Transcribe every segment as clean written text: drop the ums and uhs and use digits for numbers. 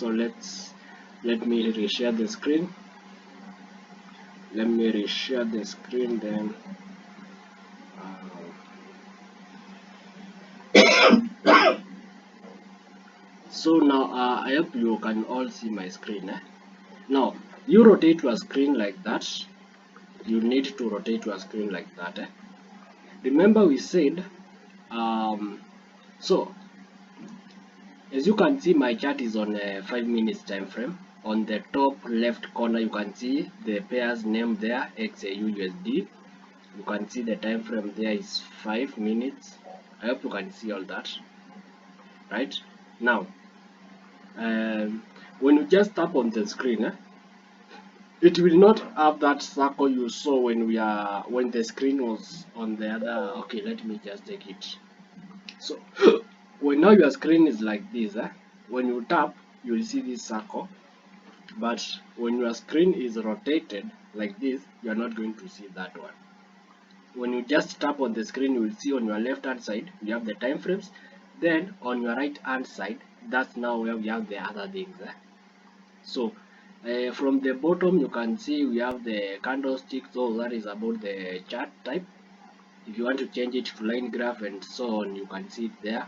So let me reshare the screen. Let me reshare the screen then. So now I hope you can all see my screen. Now you rotate your screen like that. You need to rotate your screen like that. Remember we said so as you can see, my chart is on a 5 minutes time frame. On the top left corner you can see the pair's name there, XAUUSD. You can see the time frame there is 5 minutes. I hope you can see all that. Right now, when you just tap on the screen, it will not have that circle you saw when the screen was on the other. Okay, let me just take it. So when now your screen is like this, when you tap, you will see this circle. But when your screen is rotated like this, you are not going to see that one. When you just tap on the screen, you will see on your left hand side you have the time frames. Then on your right hand side, that's now where we have the other things. So from the bottom you can see we have the candlestick, so that is about the chart type. If you want to change it to line graph and so on, you can see it there.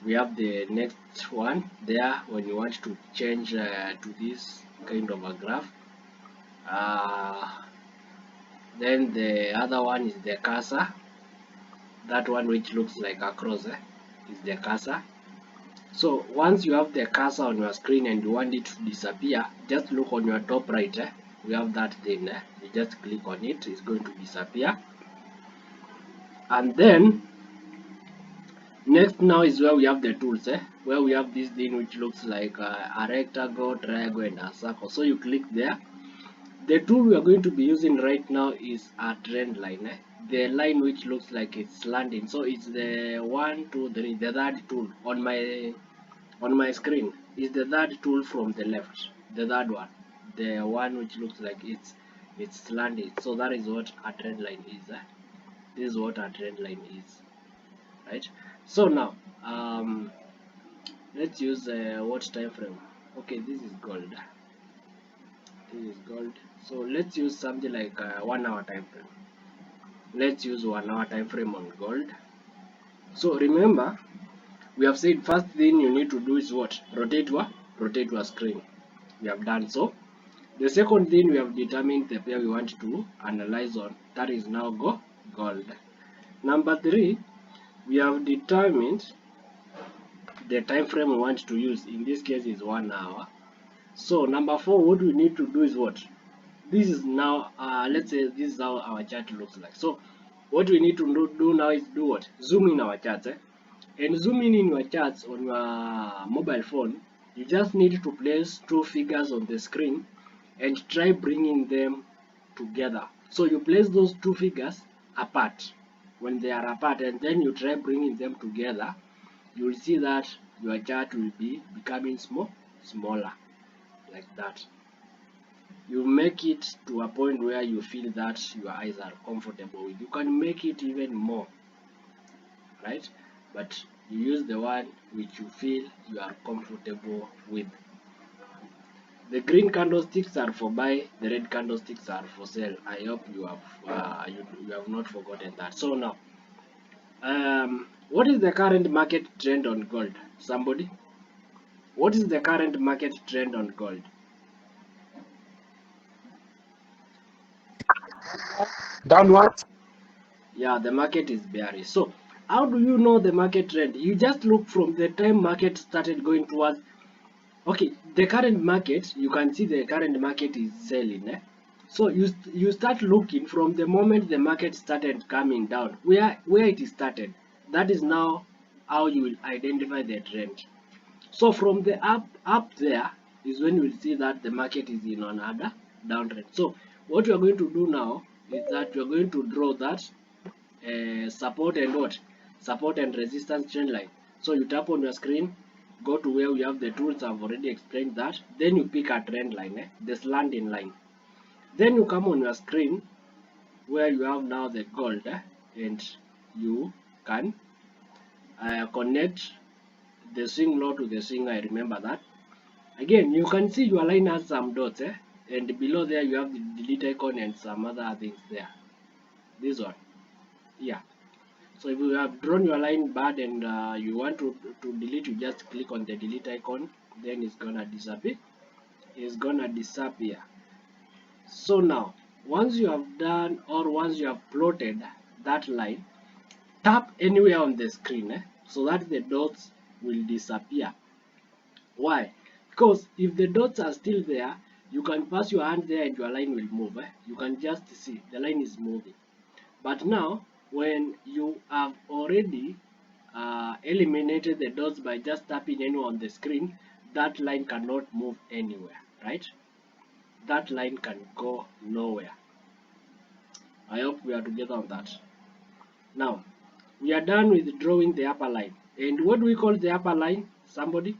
We have the next one there when you want to change to this kind of a graph. Then the other one is the cursor. That one which looks like a cross is the cursor. So once you have the cursor on your screen and you want it to disappear, just look on your top right. We have that thing. You just click on it, it's going to disappear. And then next now is where we have the tools, where we have this thing which looks like a rectangle, triangle, and a circle. So you click there. The tool we are going to be using right now is a trend line. The line which looks like it's landing. So it's the 1, 2, 3, the third tool on my screen is the third tool from the left. The third one, the one which looks like it's landing. So that is what a trend line is. This is what a trend line is, right? So now let's use what time frame? Okay, this is gold. This is gold. So let's use something like 1 hour time frame. Let's use 1 hour time frame on gold. So remember, we have said first thing you need to do is what? Rotate your screen. We have done so. The second thing, we have determined the pair we want to analyze on. That is now gold. Number 3, we have determined the time frame we want to use. In this case is 1 hour. So number 4, what we need to do is what? This is now let's say this is how our chart looks like. So what we need to do now is do what? Zoom in our charts, and zoom in your charts on your mobile phone. You just need to place 2 figures on the screen and try bringing them together. So you place those 2 figures apart. When they are apart, and then you try bringing them together, you will see that your chart will be becoming smaller, like that. You make it to a point where you feel that your eyes are comfortable with. You can make it even more, right? But you use the one which you feel you are comfortable with. The green candlesticks are for buy, the red candlesticks are for sell. I hope you have not forgotten that. So now what is the current market trend on gold? Somebody, what is the current market trend on gold? Downward. Yeah, the market is bearish. So how do you know the market trend? You just look from the time market started going towards. Okay, the current market, you can see the current market is selling. So you start looking from the moment the market started coming down, where it started. That is now how you will identify the trend. So from the up there is when you will see that the market is in another downtrend. So what you are going to do now is that you are going to draw that support and what? Support and resistance trend line. So you tap on your screen, go to where we have the tools. I've already explained that. Then you pick a trend line, this landing line. Then you come on your screen where you have now the gold, and you can connect the swing low to the swing high. Remember that. Again, you can see your line has some dots, and below there you have the delete icon and some other things there. This one, yeah. So if you have drawn your line bad and you want to delete, you just click on the delete icon, then it's gonna disappear. It's gonna disappear. So now, once you have done or once you have plotted that line, tap anywhere on the screen so that the dots will disappear. Why? Because if the dots are still there, you can pass your hand there and your line will move. You can just see the line is moving. But now, when you have already eliminated the dots by just tapping anywhere on the screen, that line cannot move anywhere, right? That line can go nowhere. I hope we are together on that. Now, we are done with drawing the upper line. And what do we call the upper line? Somebody?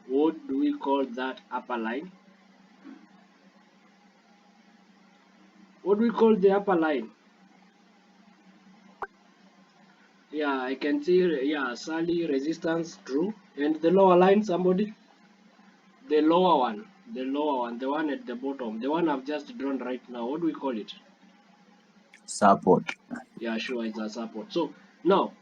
What do we call that upper line? What do we call the upper line? Yeah, I can see, yeah, Sally resistance, true. And the lower line, somebody? The lower one, the one at the bottom, the one I've just drawn right now. What do we call it? Support. Yeah, sure, it's a support. So now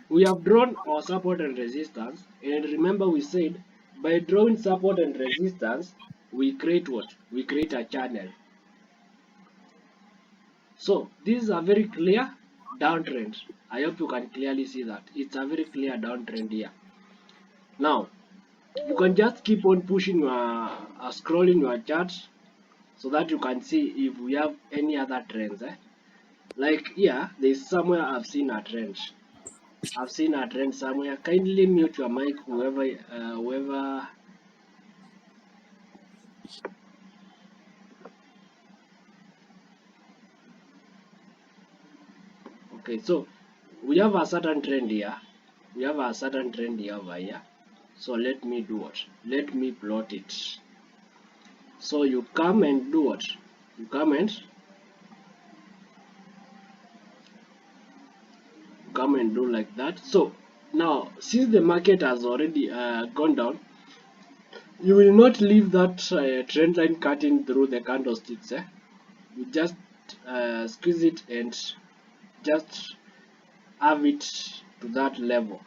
we have drawn our support and resistance, and remember we said by drawing support and resistance, we create what? We create a channel. So this is a very clear downtrend. I hope you can clearly see that. It's a very clear downtrend here. Now, you can just keep on pushing your, scrolling your charts so that you can see if we have any other trends. Like here, there's somewhere I've seen a trend. I've seen a trend somewhere. Kindly mute your mic, whoever. Okay, so we have a certain trend here. We have a certain trend here over here. So let me do what? Let me plot it. So you come and do what? You come and do like that. So now, since the market has already gone down, you will not leave that trend line cutting through the candlesticks. You just squeeze it and just have it to that level.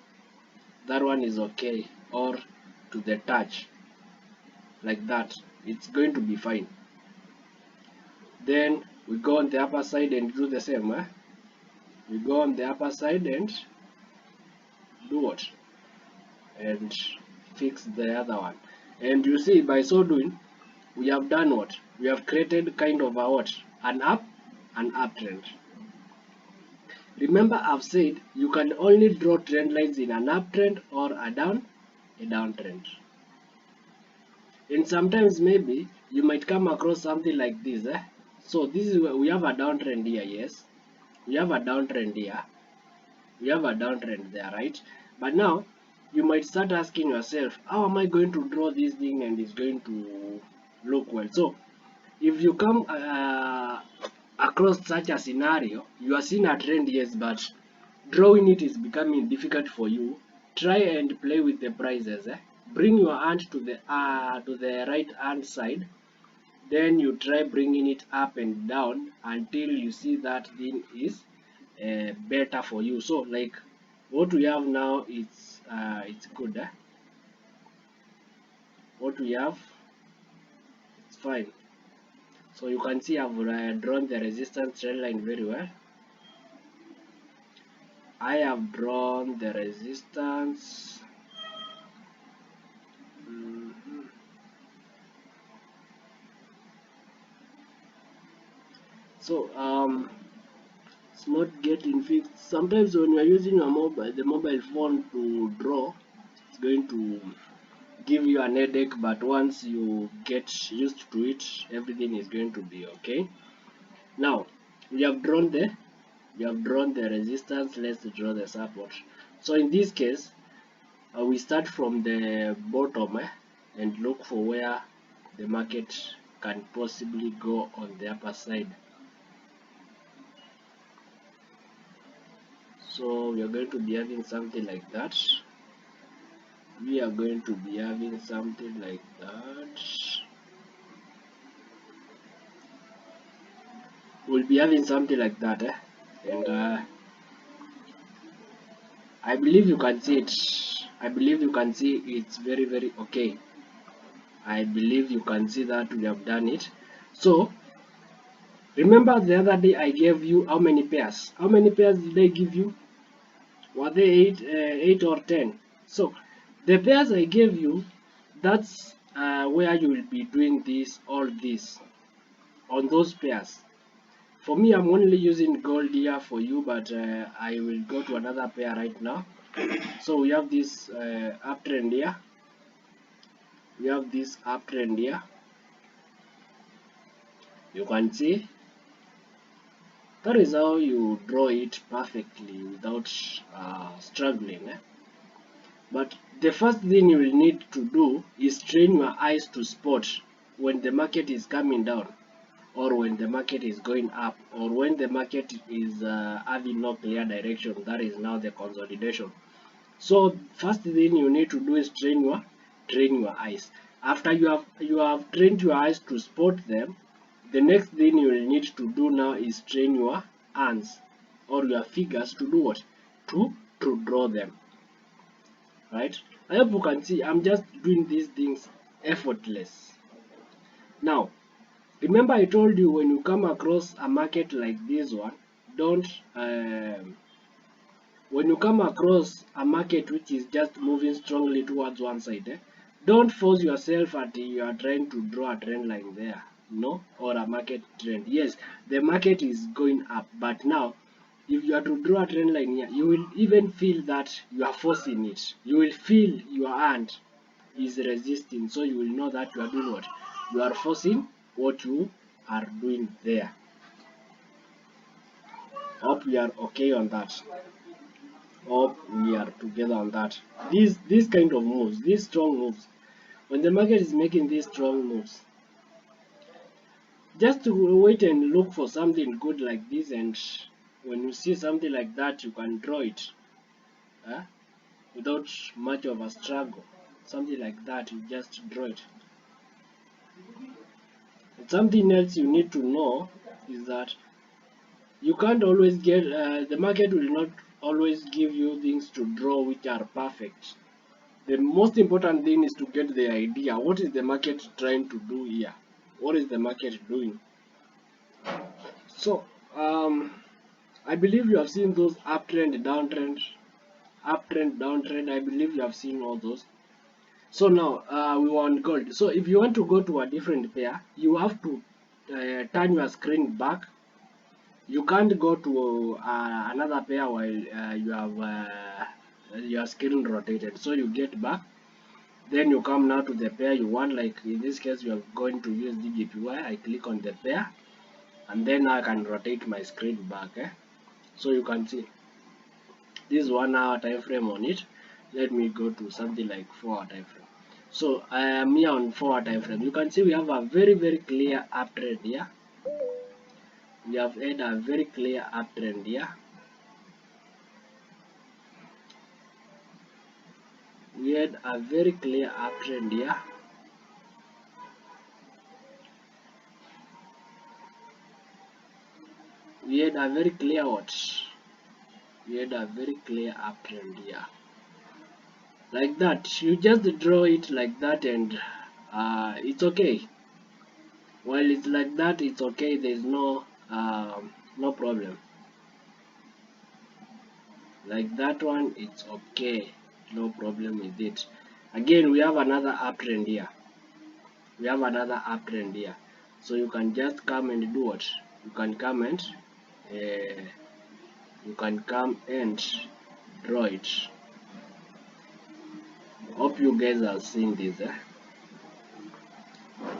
That one is okay, or to the touch, like that. It's going to be fine. Then we go on the upper side and do the same. We go on the upper side and do what? And fix the other one. And you see, by so doing, we have done what? We have created kind of a what? An uptrend. Remember, I've said you can only draw trend lines in an uptrend or a downtrend. And sometimes maybe you might come across something like this. So this is where we have a downtrend here, yes. We have a downtrend here. We have a downtrend there, right? But now you might start asking yourself, how am I going to draw this thing and it's going to look well? So if you come across such a scenario, you are seeing a trend, yes, but drawing it is becoming difficult for you. Try and play with the prices. Bring your hand to the right hand side, then you try bringing it up and down until you see that thing is better for you. So like what we have now, it's good. What we have, it's fine. So you can see I've drawn the resistance trend line very well. I have drawn the resistance. So it's not getting fixed. Sometimes when you are using the mobile phone to draw, it's going to give you an headache, but once you get used to it, everything is going to be okay. Now we have drawn the resistance. Let's draw the support. So in this case, we start from the bottom and look for where the market can possibly go on the upper side. So we are going to be having something like that. we are going to be having something like that. We'll be having something like that, and I believe you can see it. I believe you can see it's very okay. I believe you can see that we have done it. So remember the other day I gave you how many pairs? How many pairs did I give you? Were they 8 or 10? So the pairs I gave you, that's where you will be doing this, all this on those pairs. For me, I'm only using gold here for you, but I will go to another pair right now. So we have this uptrend here. We have this uptrend here. You can see that is how you draw it perfectly without struggling. But the first thing you will need to do is train your eyes to spot when the market is coming down, or when the market is going up, or when the market is having no clear direction. That is now the consolidation. So first thing you need to do is train your eyes. After you have trained your eyes to spot them, the next thing you will need to do now is train your hands or your fingers to do what? To draw them. Right? I hope you can see I'm just doing these things effortless. Now, remember I told you when you come across a market like this one, don't when you come across a market which is just moving strongly towards one side, don't force yourself at you are trying to draw a trend line there, no, or a market trend. Yes, the market is going up, but now if you are to draw a trend line here, you will even feel that you are forcing it. You will feel your hand is resisting, so you will know that you are doing what? You are forcing what you are doing there. Hope we are okay on that. Hope we are together on that. These kind of moves, these strong moves, when the market is making these strong moves, just to wait and look for something good like this, and when you see something like that, you can draw it uh, without much of a struggle. Something like that, you just draw it. And something else you need to know is that you can't always get the market will not always give you things to draw which are perfect. The most important thing is to get the idea. What is the market trying to do here? What is the market doing? So, I believe you have seen those uptrend, downtrend, uptrend, downtrend. I believe you have seen all those. So now we want gold. So if you want to go to a different pair, you have to turn your screen back. You can't go to another pair while you have your screen rotated. So you get back. Then you come now to the pair you want, like in this case you are going to use DGPY. I click on the pair and then I can rotate my screen back. So you can see this 1 hour time frame on it. Let me go to something like 4 hour time frame. So I am here on 4 hour time frame. You can see we have a very clear uptrend here. We have had a very clear uptrend here. We had a very clear uptrend here. We had a very clear what? We had a very clear uptrend here. Like that, you just draw it like that, and it's okay. While it's like that, it's okay. There's no problem. Like that one, it's okay. No problem with it. Again, we have another uptrend here. We have another uptrend here. So you can just come and do what? You can come and draw it. Hope you guys are seeing this.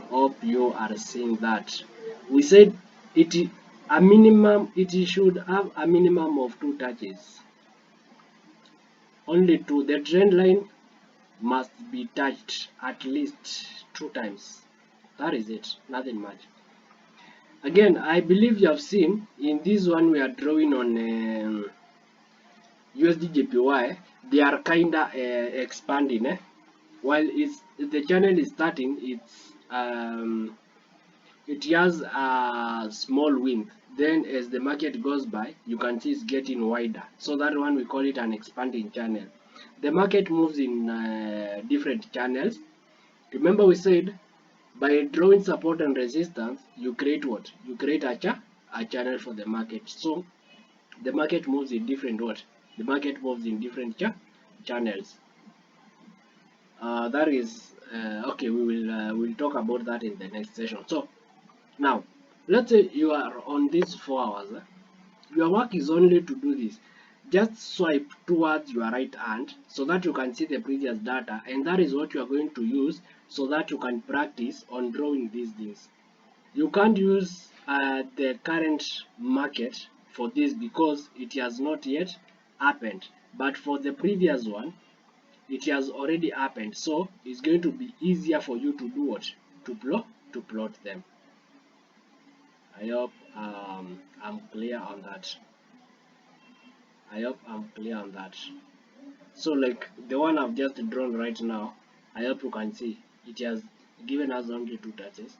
Hope you are seeing that. We said it should have a minimum of 2 touches. Only 2. The trend line must be touched at least 2 times. That is it. Nothing much. Again, I believe you have seen in this one we are drawing on USD they are kinda expanding, while the channel is starting, it has a small width. Then as the market goes by, you can see it's getting wider, so that one we call it an expanding channel. The market moves in different channels. Remember we said by drawing support and resistance, you create what? You create a channel for the market. So the market moves in different what? The market moves in different channels. That is okay. We'll talk about that in the next session. So now, let's say you are on these 4 hours. Your work is only to do this. Just swipe towards your right hand so that you can see the previous data, and that is what you are going to use so that you can practice on drawing these things. You can't use the current market for this because it has not yet happened, but for the previous one, it has already happened, so it's going to be easier for you to do what? To plot them. I hope I'm clear on that. I hope I'm clear on that. So like the one I've just drawn right now, I hope you can see it has given us only 2 touches,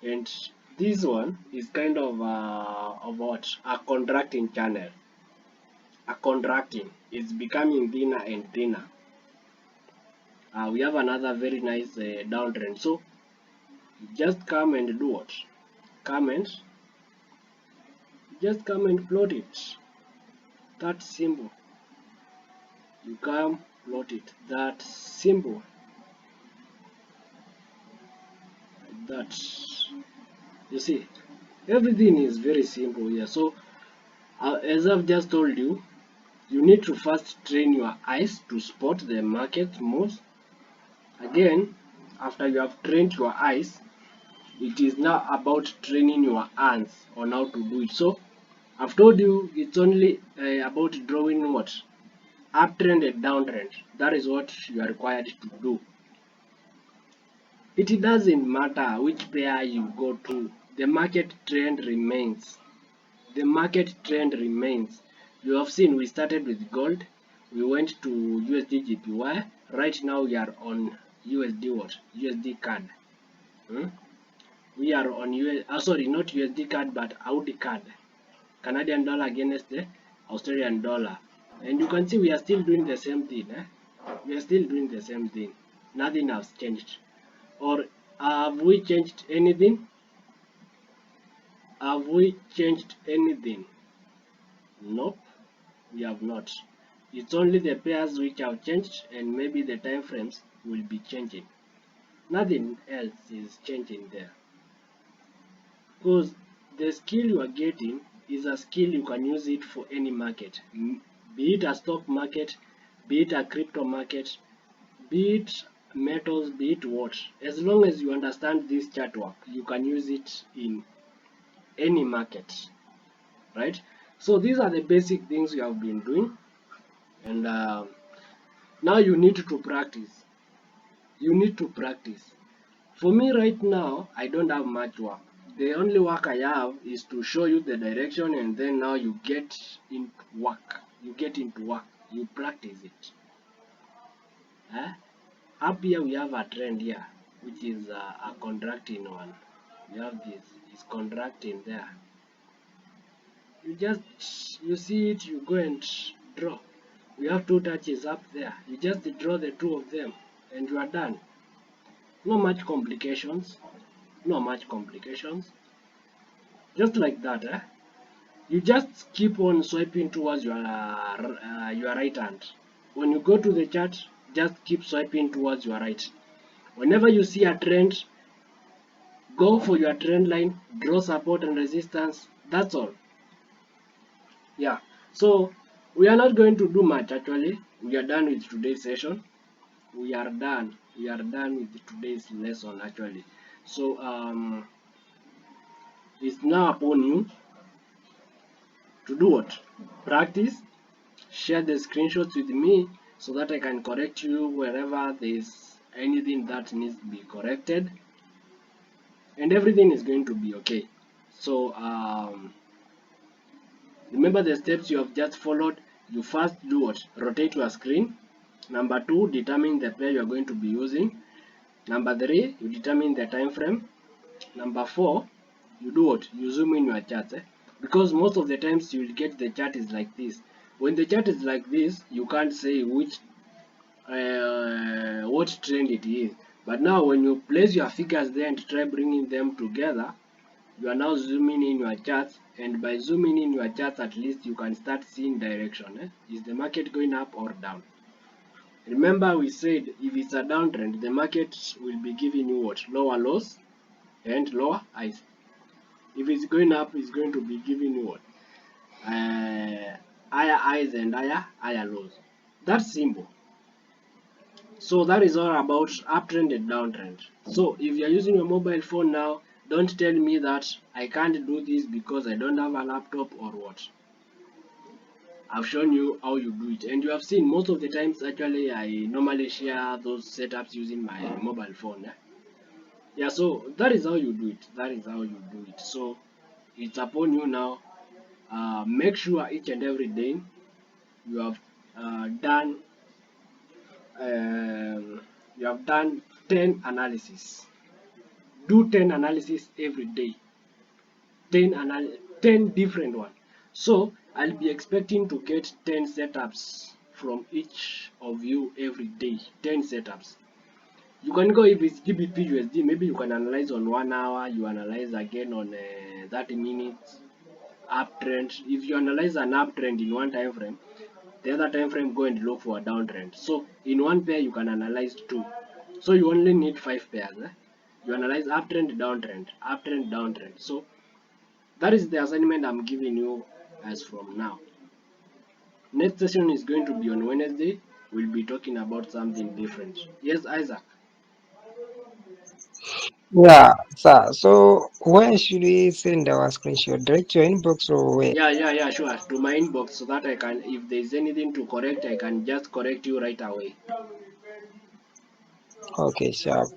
and this one is kind of what? A contracting channel. A contracting. It's becoming thinner and thinner. We have another very nice downtrend. So just come and do what? Just come and plot it. That simple. You come plot it. That simple. Like that. You see, everything is very simple here. So as I've just told you, you need to first train your eyes to spot the market moves. Again, after you have trained your eyes, it is now about training your hands on how to do it. So I've told you it's only about drawing what? Uptrend and downtrend. That is what you are required to do. It doesn't matter which pair you go to, the market trend remains. The market trend remains. You have seen we started with gold, we went to USD JPY, right now we are on USD what? USD CAD. We are on sorry, not USD CAD but Audi CAD. Canadian dollar against the Australian dollar. And you can see we are still doing the same thing. We are still doing the same thing. Nothing has changed. Or have we changed anything? Have we changed anything? Nope, we have not. It's only the pairs which have changed, and maybe the time frames will be changing. Nothing else is changing there. Because the skill you are getting is a skill you can use it for any market. Be it a stock market, be it a crypto market, be it metals, be it what. As long as you understand this chart work, you can use it in any market, right? So these are the basic things you have been doing, and now you need to practice. You need to practice. For me right now, I don't have much work. The only work I have is to show you the direction, and then now you get into work. You get into work. You practice it. Up here we have a trend here, which is a contracting one. We have this. It's contracting there. You see it, you go and draw. We have 2 touches up there. You just draw the 2 of them and you are done. No much complications. No much complications. Just like that. You just keep on swiping towards your right hand. When you go to the chart, just keep swiping towards your right. Whenever you see a trend, go for your trend line, draw support and resistance. That's all. Yeah, so we are not going to do much actually. We are done with today's session. We are done with today's lesson actually. So it's now upon you to do what? Practice, share the screenshots with me so that I can correct you wherever there is anything that needs to be corrected, and everything is going to be okay. So remember the steps you have just followed. you first do what? Rotate your screen. Number 2, determine the pair you are going to be using. Number 3, you determine the time frame. Number 4, you do what? You zoom in your chart. Because most of the times you will get the chart is like this. When the chart is like this, you can't say which what trend it is. But now when you place your figures there and try bringing them together, you are now zooming in your charts, and by zooming in your charts, at least you can start seeing direction. Is the market going up or down? Remember we said if it's a downtrend, the market will be giving you what? Lower lows and lower highs. If it's going up, it's going to be giving you what? Higher highs and higher lows. That's simple. So that is all about uptrend and downtrend. So if you're using your mobile phone now, don't tell me that I can't do this because I don't have a laptop or what. I've shown you how you do it, and you have seen most of the times actually I normally share those setups using my mobile phone. Yeah, so that is how you do it. That is how you do it. So it's upon you now. Make sure each and every day you have done you have done 10 analysis. Do 10 analysis every day. 10 different one. So I'll be expecting to get 10 setups from each of you every day. 10 setups. You can go, if it's GBP USD, maybe you can analyze on 1 hour, you analyze again on 30 minutes uptrend. If you analyze an uptrend in one time frame, the other time frame go and look for a downtrend. So in one pair you can analyze 2. So you only need 5 pairs. You analyze uptrend, downtrend, uptrend, downtrend. So that is the assignment I'm giving you as from now. Next session is going to be on Wednesday. We'll be talking about something different. Yes, Isaac. Yeah, sir. So where should we send our screenshot? Direct to your inbox or where? Yeah, sure. To my inbox so that I can, if there's anything to correct, I can just correct you right away. Okay, sharp.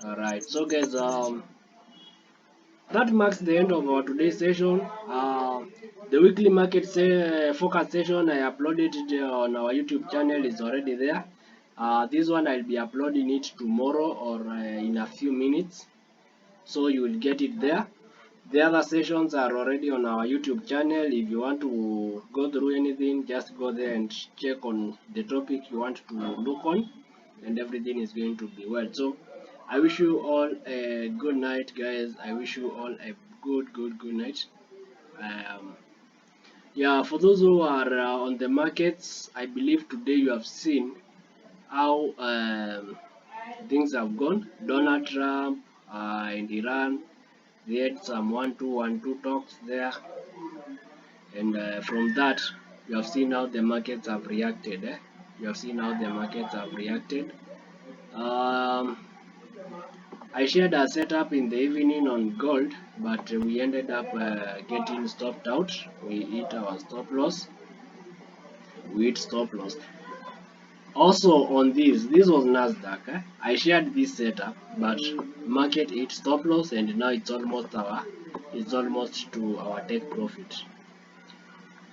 Alright. So guys, that marks the end of our today's session. The weekly market focus session I uploaded it on our YouTube channel is already there. This one I'll be uploading it tomorrow or in a few minutes, so you will get it there. The other sessions are already on our YouTube channel. If you want to go through anything, just go there and check on the topic you want to look on, and everything is going to be well. So I wish you all a good night, guys. I wish you all a good night. Um, yeah, for those who are on the markets, I believe today you have seen how things have gone. Donald Trump and Iran, they had some 1-2 talks there, and from that you have seen how the markets have reacted. You have seen how the markets have reacted. Um, I shared a setup in the evening on gold, but we ended up getting stopped out. We hit our stop loss. We hit stop loss. Also on this was Nasdaq. I shared this setup, but market hit stop loss, and now it's almost to our take profit.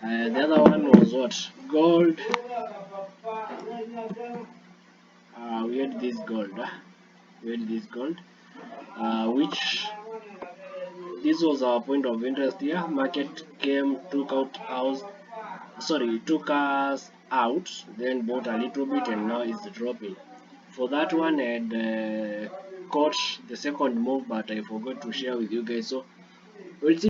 The other one was what? Gold. We had this gold. We had this gold, which this was our point of interest here. Market came, took us out, then bought a little bit, and now it's dropping. For that one, I had caught the second move, but I forgot to share with you guys. So we'll see.